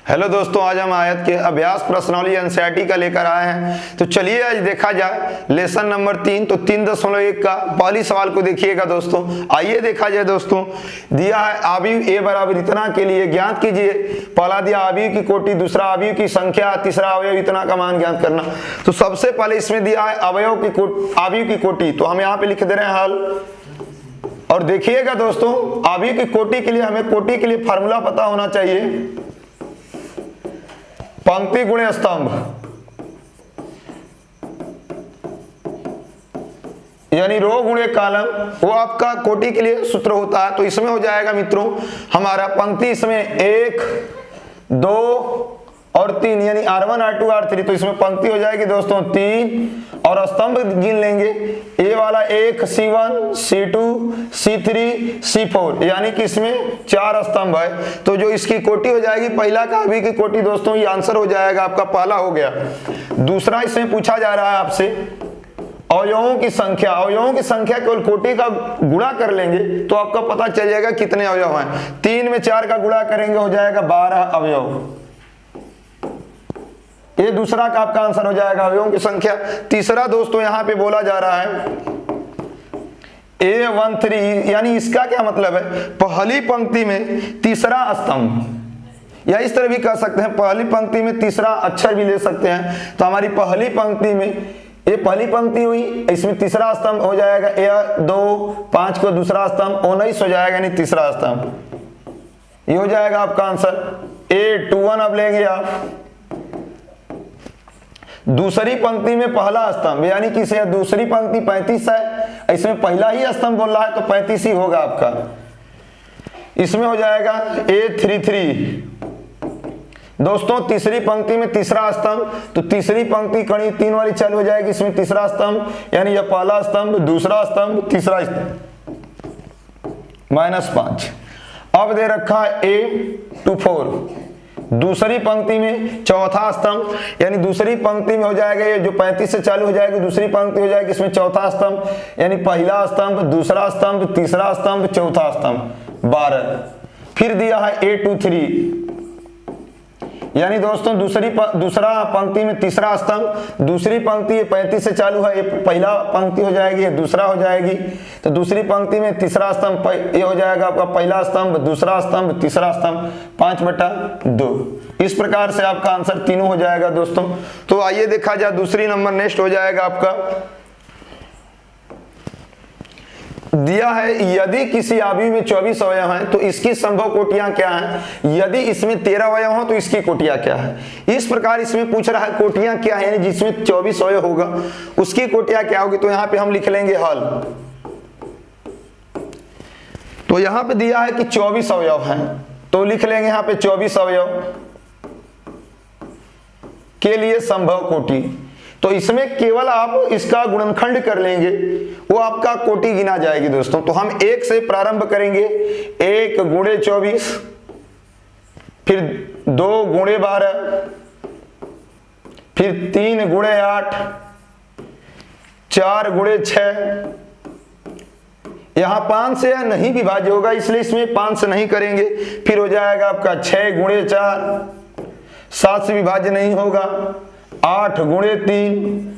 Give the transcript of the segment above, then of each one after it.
Hello दोस्तों, आज हम आयत के अभ्यास प्रश्नावली एनसीईआरटी का लेकर आए हैं। तो चलिए आज देखा जाए लेसन नंबर 3 तो 3.1 का पहली सवाल को देखिएगा दोस्तों। आइए देखा जाए दोस्तों, दिया है अवयव ए बराबर इतना के लिए ज्ञात कीजिए। पहला दिया अवयव की कोटि, दूसरा अवयव की संख्या, तीसरा अवयव इतना का मान ज्ञात करना। तो सबसे पहले इसमें दिया है अवयव की कोटि, तो हम यहाँ पे लिख दे रहे हैं हल। और देखिएगा दोस्तों, अवयव की कोटि के लिए हमें कोटि के लिए फार्मूला पता होना चाहिए, पंक्ति गुणे स्तंभ, यानी रो गुणे कॉलम, वो आपका कोटि के लिए सूत्र होता है। तो इसमें हो जाएगा मित्रों हमारा पंक्ति इसमें 1, 2 और 3 यानी R1 R2 R3। तो इसमें पंक्ति हो जाएगी दोस्तों 3 और स्तंभ गिन लेंगे, ए वाला 1 C1 C2 C3 C4 यानी कि इसमें 4 स्तंभ है। तो जो इसकी कोटि हो जाएगी पहला का अवयव की कोटि दोस्तों, ये आंसर हो जाएगा आपका, पहला हो गया। दूसरा इसमें पूछा जा रहा है आपसे अवयवों की संख्या। अवयवों की संख्या केवल कोटि का गुणा कर लेंगे तो आपका पता चल जाएगा कितने अवयव हैं। 3 में 4 का गुणा करेंगे हो जाएगा 12 अवयव। ये दूसरा का आपका आंसर हो जाएगा अवयवों की संख्या। तीसरा दोस्तों यहां पे बोला जा रहा है A13 यानी इसका क्या मतलब है, पहली पंक्ति में तीसरा स्तंभ, या इस तरह भी कह सकते हैं पहली पंक्ति में तीसरा अक्षर भी ले सकते हैं। तो हमारी पहली पंक्ति में ये पहली पंक्ति हुई, इसमें तीसरा स्तंभ हो जाएगा A2 5 को दूसरा स्तंभ 19 हो जाएगा यानी तीसरा स्तंभ। ये हो जाएगा आपका आंसर A21। अब लेंगे आप दूसरी पंक्ति में पहला स्तंभ, यानी कि इसे दूसरी पंक्ति 35 है, इसमें पहला ही स्तंभ बोल रहा है तो 35 ही होगा आपका। इसमें हो जाएगा A33 दोस्तों, तीसरी पंक्ति में तीसरा स्तंभ, तो तीसरी पंक्ति कड़ी 3 वाली चालू हो जाएगी, इसमें तीसरा स्तंभ यानी यह पहला स्तंभ, दूसरा स्तंभ, तीसरा स्तंभ -5। अब दे रखा है A24 दूसरी पंक्ति में चौथा स्तंभ, यानी दूसरी पंक्ति में हो जाएगा ये जो 35 से चालू हो जाएगी, दूसरी पंक्ति हो जाएगी इसमें चौथा स्तंभ, यानी पहला स्तंभ, दूसरा स्तंभ, तीसरा स्तंभ, चौथा स्तंभ 12। फिर दिया है A23 यानी दोस्तों दूसरा पंक्ति में तीसरा स्तंभ, दूसरी पंक्ति 35 से चालू है, ये पहला पंक्ति हो जाएगी, ये दूसरा हो जाएगी। तो दूसरी पंक्ति में तीसरा स्तंभ, ये हो जाएगा आपका पहला स्तंभ, दूसरा स्तंभ, तीसरा स्तंभ 5/2। इस प्रकार से आपका आंसर तीनों हो जाएगा दोस्तों। तो आइए देखा जाए दूसरी नंबर नेक्स्ट हो जाएगा आपका, दिया है यदि किसी अवयव में 24 अवयव हैं तो इसकी संभव कोटियां क्या हैं। यदि इसमें 13 अवयव हो तो इसकी कोटियां क्या है। इस प्रकार इसमें पूछ रहा है कोटियां क्या है, जिसमें 24 अवयव होगा उसकी कोटियां क्या होगी। तो यहां पे हम लिख लेंगे हल। तो यहां पे दिया है कि 24 अवयव हैं, तो लिख लेंगे यहां पे 24 अवयव के लिए संभव कोटि। तो इसमें केवल आप इसका गुणनखंड कर लेंगे, वो आपका कोटि गिना जाएगी दोस्तों। तो हम 1 से प्रारंभ करेंगे, 1 गुणे 24, फिर 2 गुणे 12, फिर 3 गुणे 8, 4 गुणे 6। यहां 5 से नहीं विभाज्य होगा इसलिए इसमें 5 से नहीं करेंगे। फिर हो जाएगा आपका 6 गुणे 4, 7 से विभाज्य नहीं होगा, 8 गुणे 3,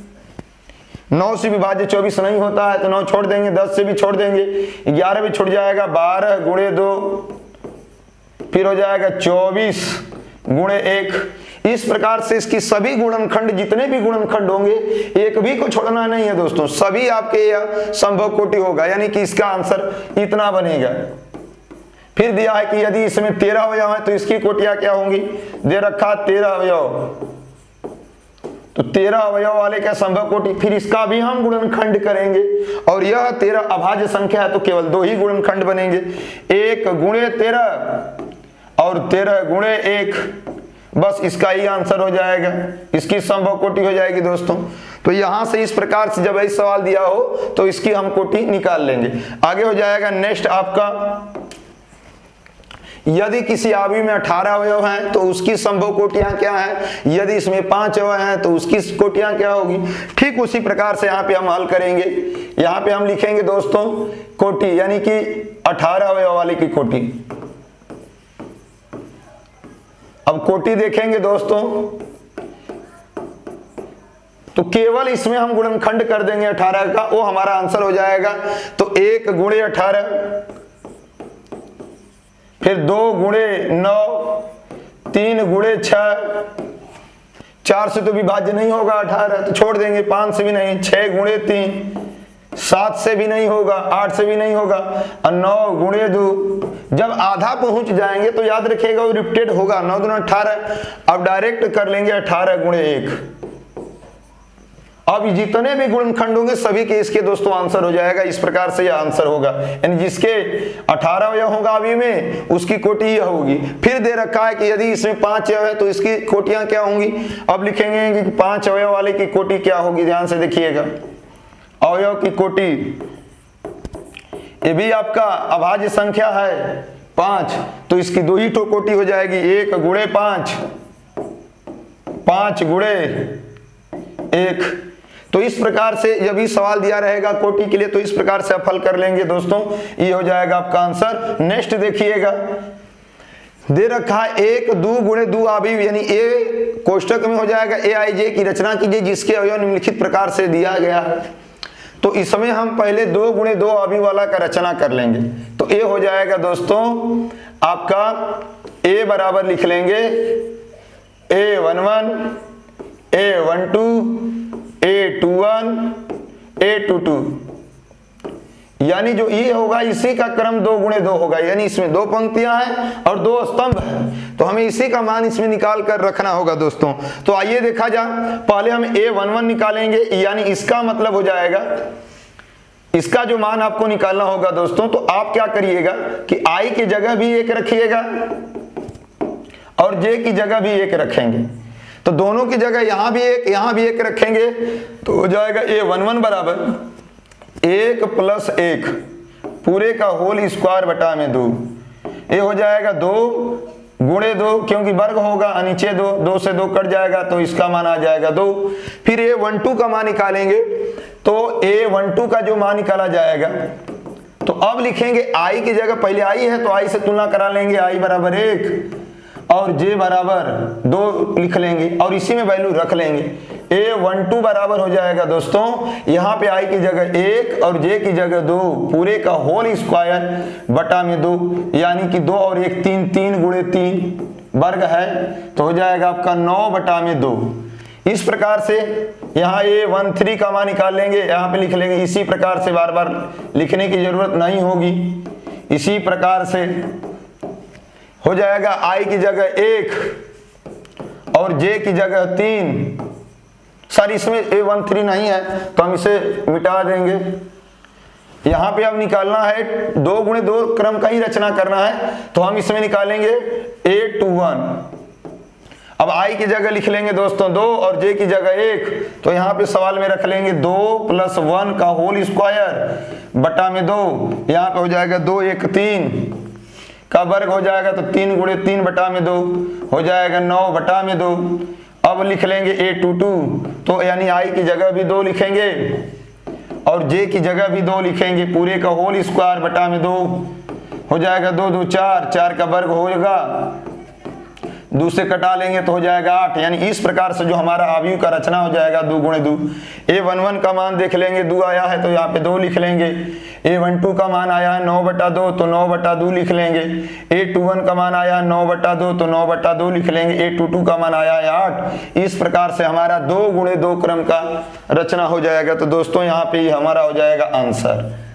9 से विभाज्य 24 नहीं होता है तो 9 छोड़ देंगे, 10 से भी छोड़ देंगे, 11 भी छूट जाएगा, 12 गुणे 2, फिर हो जाएगा 24 गुणे 1। इस प्रकार से इसकी सभी गुणनखंड, जितने भी गुणनखंड होंगे एक भी को छोड़ना नहीं है दोस्तों, सभी आपके यह संभव कोटि होगा, यानी कि इसका आंसर इतना बनेगा। फिर दिया है कि यदि इसमें 13 अवयव है तो इसकी कोटियां क्या होंगी, दे रखा 13 अवयव, तो 13 अवयव वाले का संभव कोटि। फिर इसका भी हम गुणनखंड करेंगे और यह 13 अभाज्य संख्या है तो केवल 2 ही गुणनखंड बनेंगे, 1 गुणे 13 और 13 गुणे 1। बस इसका ही आंसर हो जाएगा, इसकी संभव कोटि हो जाएगी दोस्तों। तो यहां से इस प्रकार से जब ऐसा सवाल दिया हो तो इसकी हम कोटि निकाल लेंगे। आगे हो जाएगा नेक्स्ट आपका, यदि किसी अवयव में 18 अवयव हैं तो उसकी संभव कोटियां क्या है। यदि इसमें 5 अवयव हैं तो उसकी कोटियां क्या होगी। ठीक उसी प्रकार से यहाँ पे हम हल करेंगे। यहाँ पे हम लिखेंगे दोस्तों कोटि, यानी कि 18 अवयव वाले की कोटि। अब कोटि देखेंगे दोस्तों, तो केवल इसमें हम गुणनखंड कर देंगे 18 का, वो हमारा आंसर हो जाएगा। तो 1 गुणे 18, फिर 2 गुणे 9, 3 गुणे 6, 4 से तो विभाज्य नहीं होगा 18 तो छोड़ देंगे, 5 से भी नहीं, 6 गुणे 3, 7 से भी नहीं होगा, 8 से भी नहीं होगा, और 9 गुणे 2। जब आधा पहुंच जाएंगे तो याद रखिएगा वो रिपीटेड होगा, 9 दूना 18। अब डायरेक्ट कर लेंगे 18 गुणे 1। अब जितने भी गुणनखंड होंगे सभी के इसके दोस्तों आंसर हो जाएगा। इस प्रकार से यह आंसर होगा, यानी जिसके 18 अवयव होगा अवयव में उसकी कोटि यह होगी। फिर दे रखा है कि यदि इसमें 5 अवयव है तो इसकी कोटियां क्या होंगी। अब लिखेंगे कि 5 अवयव वाले की कोटि क्या होगी, ध्यान से देखिएगा। अवयव की कोटि, ये भी आपका अभाज्य संख्या है 5, तो इसकी 2 ही कोटि हो जाएगी, 1 गुणे 5, 5 गुणे 1। तो इस प्रकार से जब भी सवाल दिया रहेगा कोटि के लिए तो इस प्रकार से आप हल कर लेंगे दोस्तों, ये हो जाएगा आपका आंसर। नेक्स्ट देखिएगा, दे रखा है 1 2 गुणे 2 अवयव, यानी ए कोष्टक में हो जाएगा Aij की रचना कीजिए जिसके अवयव निम्नलिखित प्रकार से दिया गया है। तो इसमें हम पहले 2 गुणे 2 अवयव वाला का रचना कर लेंगे। तो ए हो जाएगा दोस्तों आपका, ए बराबर लिख लेंगे A11 A12 A21 A22, यानी जो ये होगा इसी का क्रम 2 गुणे 2 होगा, यानी इसमें 2 पंक्तियां हैं और 2 स्तंभ हैं, तो हमें इसी का मान इसमें निकाल कर रखना होगा दोस्तों। तो आइए देखा जा, पहले हम A11 निकालेंगे, यानी इसका मतलब हो जाएगा, इसका जो मान आपको निकालना होगा दोस्तों, तो आप क्या करिएगा कि I की जगह भी 1 रखिएगा और J की जगह भी 1 रखेंगे। तो दोनों की जगह यहां भी 1 यहां भी 1 रखेंगे, तो हो जाएगा A11 बराबर 1 + 1 पूरे का होल स्क्वायर बटा में 2। ये हो जाएगा 2 गुणे 2, क्योंकि वर्ग होगा, नीचे 2, 2 से 2 कट जाएगा तो इसका मान आ जाएगा 2। फिर A12 का मान निकालेंगे, तो A12 का जो मान निकाला जाएगा, तो अब लिखेंगे I की जगह पहले I है तो I से तुलना करा लेंगे, I बराबर 1 और J बराबर 2 लिख लेंगे और इसी में वैल्यू रख लेंगे। A12 बराबर हो जाएगा दोस्तों, यहाँ पे I की जगह 1 और J की जगह 2 पूरे का होल स्क्वायर बटा में 2, यानी कि 2 और 1 3, 3 गुणे 3 वर्ग है, तो हो जाएगा आपका 9 बटा में 2। इस प्रकार से यहाँ A13 का मान निकाल लेंगे, यहाँ पे लिख लेंगे। इसी प्रकार से बार बार लिखने की जरूरत नहीं होगी। इसी प्रकार से हो जाएगा I की जगह 1 और J की जगह 3। सर इसमें A13 नहीं है तो हम इसे मिटा देंगे। यहाँ पे अब निकालना है 2 गुणे 2 क्रम का ही रचना करना है, तो हम इसमें निकालेंगे A21। अब I की जगह लिख लेंगे दोस्तों 2 और J की जगह 1, तो यहाँ पे सवाल में रख लेंगे 2 + 1 का होल स्क्वायर बटा में 2। यहाँ पे हो जाएगा 2 1 3 का वर्ग हो जाएगा, तो 3 गुणे 3 बटा में 2 हो जाएगा 9 बटा में 2। अब लिख लेंगे A22, तो यानी I की जगह भी 2 लिखेंगे और J की जगह भी 2 लिखेंगे, पूरे का होल स्क्वायर बटा में 2 हो जाएगा 2 2 4, 4 का वर्ग होगा, 2 से कटा लेंगे तो हो जाएगा 8। यानी इस प्रकार से जो हमारा अवयव का रचना हो जाएगा 2 गुणे 2। A11 का मान देख लेंगे, 2 आया है तो यहाँ पे 2 लिख लेंगे। A12 का मान आया है 9 बटा 2, तो 9 बटा 2 लिख लेंगे। A21 का मान आया है 9 बटा 2, तो 9 बटा 2 लिख लेंगे। A22 का मान आया है 8। इस प्रकार से हमारा 2 गुणे 2 क्रम का रचना हो जाएगा। तो दोस्तों यहाँ पे हमारा हो जाएगा आंसर।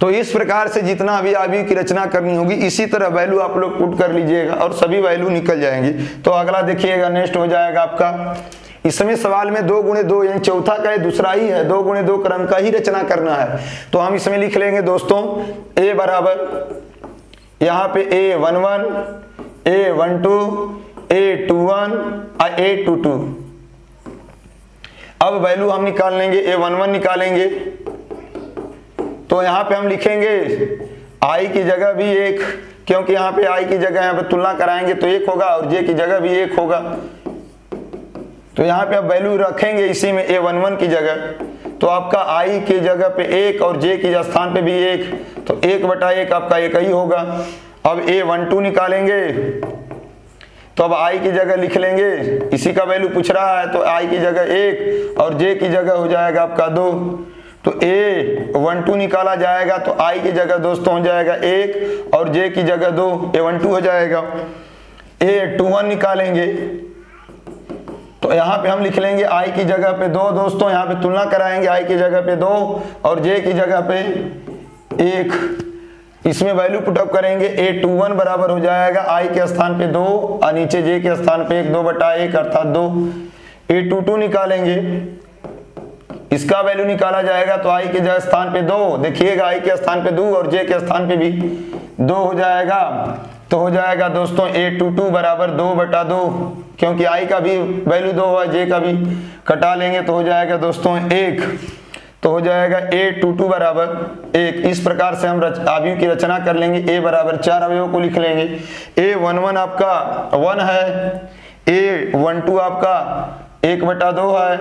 तो इस प्रकार से जितना भी अवयव की रचना करनी होगी इसी तरह वैल्यू आप लोग पुट कर लीजिएगा और सभी वैल्यू निकल जाएंगी। तो अगला देखिएगा, नेक्स्ट हो जाएगा आपका, इसमें सवाल में 2 गुणे 2 यानी चौथा का दूसरा ही है, 2 गुणे 2 क्रम का ही रचना करना है। तो हम इसमें लिख लेंगे दोस्तों A बराबर यहाँ पे A11 A12 A21 और A22। अब वैल्यू हम निकाल लेंगे, A11 निकालेंगे तो यहाँ पे हम लिखेंगे I की जगह भी 1, क्योंकि यहाँ पे I की जगह यहाँ पे तुलना कराएंगे तो 1 होगा और J की जगह भी 1 होगा। तो यहाँ पे आप वैल्यू रखेंगे इसी में A11 की जगह, तो आपका I की जगह पे 1 और J के स्थान पे भी 1, तो 1 बटा 1 आपका 1 ही होगा। अब A12 निकालेंगे, तो अब i की जगह लिख लेंगे, इसी का वैल्यू पूछ रहा है, तो i की जगह 1 और j की जगह हो जाएगा आपका 2। तो A12 निकाला जाएगा तो i की जगह दोस्तों हो जाएगा 1 और j की जगह 2, A12 हो जाएगा। A21 निकालेंगे तो यहाँ पे हम लिख लेंगे i की जगह पे 2 दोस्तों, यहाँ पे तुलना कराएंगे, i की जगह पे 2 और j की जगह पे 1। इसमें वैल्यू पुटअप करेंगे, A21 बराबर हो जाएगा i के स्थान पे 2 और नीचे j के स्थान पे 1, 2/1 अर्थात 2। A22 निकालेंगे, इसका वैल्यू निकाला जाएगा तो i के जगह स्थान पे 2, देखिएगा i के स्थान पे 2 और j के स्थान पे भी 2 हो जाएगा। तो हो जाएगा दोस्तों A22 बराबर 2/2, क्योंकि i का भी वैल्यू 2 है, j का भी कटा लेंगे तो हो जाएगा दोस्तों 1। तो हो जाएगा A22 बराबर 1। इस प्रकार से हम अवयव की रचना कर लेंगे। a बराबर 4 अवयवों को लिख लेंगे। A11 आपका 1 है, A12 आपका 1/2 है,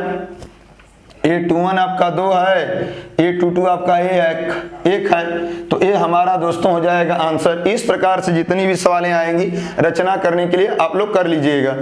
A21 आपका 2 है, A22 आपका 1 है। तो ये हमारा दोस्तों हो जाएगा आंसर। इस प्रकार से जितनी भी सवालें आएंगी रचना करने के लिए आप लोग कर लीजिएगा।